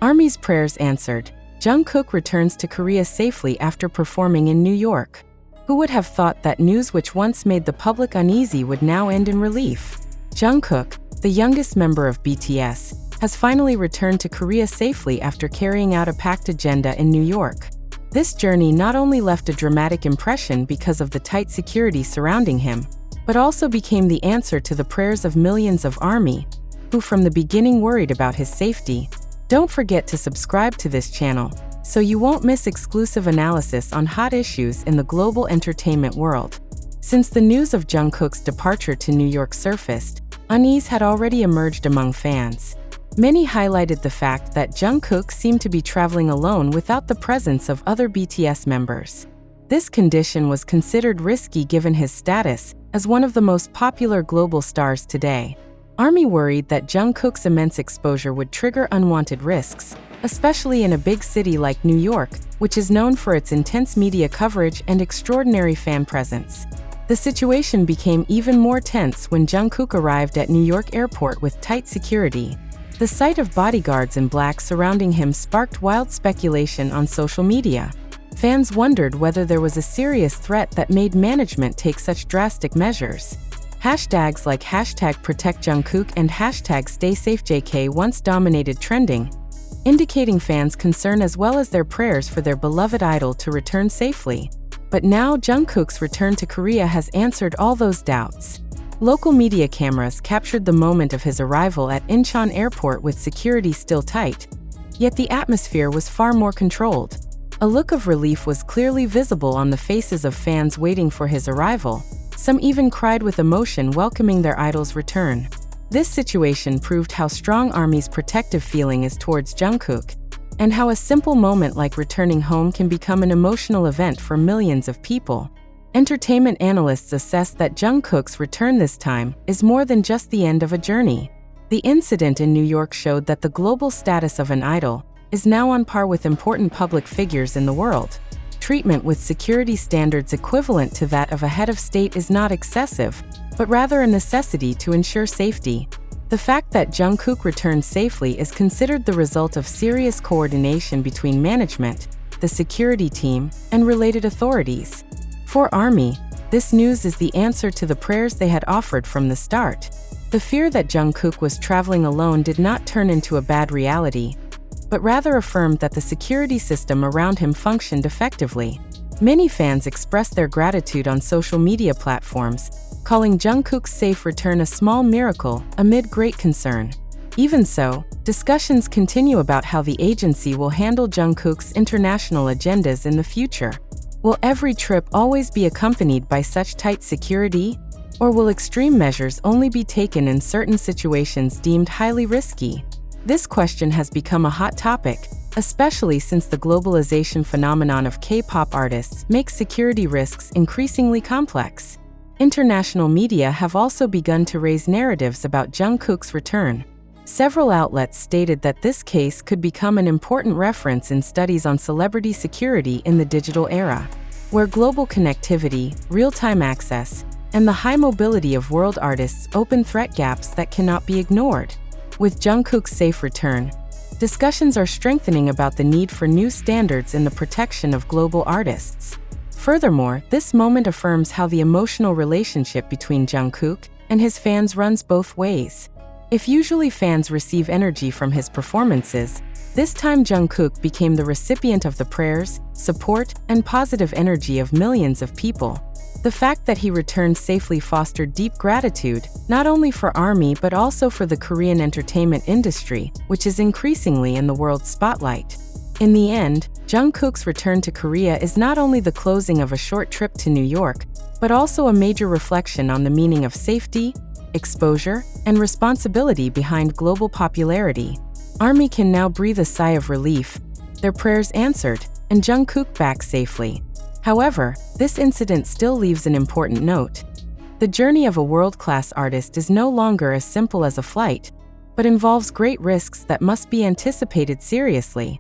ARMY's prayers answered. Jungkook returns to Korea safely after performing in New York. Who would have thought that news which once made the public uneasy would now end in relief? Jungkook, the youngest member of BTS, has finally returned to Korea safely after carrying out a packed agenda in New York. This journey not only left a dramatic impression because of the tight security surrounding him, but also became the answer to the prayers of millions of ARMY, who from the beginning worried about his safety. Don't forget to subscribe to this channel, so you won't miss exclusive analysis on hot issues in the global entertainment world. Since the news of Jungkook's departure to New York surfaced, unease had already emerged among fans. Many highlighted the fact that Jungkook seemed to be traveling alone without the presence of other BTS members. This condition was considered risky given his status as one of the most popular global stars today. ARMY worried that Jungkook's immense exposure would trigger unwanted risks, especially in a big city like New York, which is known for its intense media coverage and extraordinary fan presence. The situation became even more tense when Jungkook arrived at New York airport with tight security. The sight of bodyguards in black surrounding him sparked wild speculation on social media. Fans wondered whether there was a serious threat that made management take such drastic measures. Hashtags like #ProtectJungkook and #StaySafeJK once dominated trending, indicating fans' concern as well as their prayers for their beloved idol to return safely. But now Jungkook's return to Korea has answered all those doubts. Local media cameras captured the moment of his arrival at Incheon Airport with security still tight, yet the atmosphere was far more controlled. A look of relief was clearly visible on the faces of fans waiting for his arrival. Some even cried with emotion welcoming their idol's return. This situation proved how strong ARMY's protective feeling is towards Jungkook, and how a simple moment like returning home can become an emotional event for millions of people. Entertainment analysts assess that Jungkook's return this time is more than just the end of a journey. The incident in New York showed that the global status of an idol is now on par with important public figures in the world. Treatment with security standards equivalent to that of a head of state is not excessive, but rather a necessity to ensure safety. The fact that Jungkook returned safely is considered the result of serious coordination between management, the security team, and related authorities. For ARMY, this news is the answer to the prayers they had offered from the start. The fear that Jungkook was traveling alone did not turn into a bad reality, but rather affirmed that the security system around him functioned effectively. Many fans expressed their gratitude on social media platforms, calling Jungkook's safe return a small miracle amid great concern. Even so, discussions continue about how the agency will handle Jungkook's international agendas in the future. Will every trip always be accompanied by such tight security? Or will extreme measures only be taken in certain situations deemed highly risky? This question has become a hot topic, especially since the globalization phenomenon of K-pop artists makes security risks increasingly complex. International media have also begun to raise narratives about Jungkook's return. Several outlets stated that this case could become an important reference in studies on celebrity security in the digital era, where global connectivity, real-time access, and the high mobility of world artists open threat gaps that cannot be ignored. With Jungkook's safe return, discussions are strengthening about the need for new standards in the protection of global artists. Furthermore, this moment affirms how the emotional relationship between Jungkook and his fans runs both ways. If usually fans receive energy from his performances, this time Jungkook became the recipient of the prayers, support, and positive energy of millions of people. The fact that he returned safely fostered deep gratitude, not only for ARMY but also for the Korean entertainment industry, which is increasingly in the world's spotlight. In the end, Jungkook's return to Korea is not only the closing of a short trip to New York, but also a major reflection on the meaning of safety, exposure, and responsibility behind global popularity. ARMY can now breathe a sigh of relief, their prayers answered, and Jungkook back safely. However, this incident still leaves an important note. The journey of a world-class artist is no longer as simple as a flight, but involves great risks that must be anticipated seriously.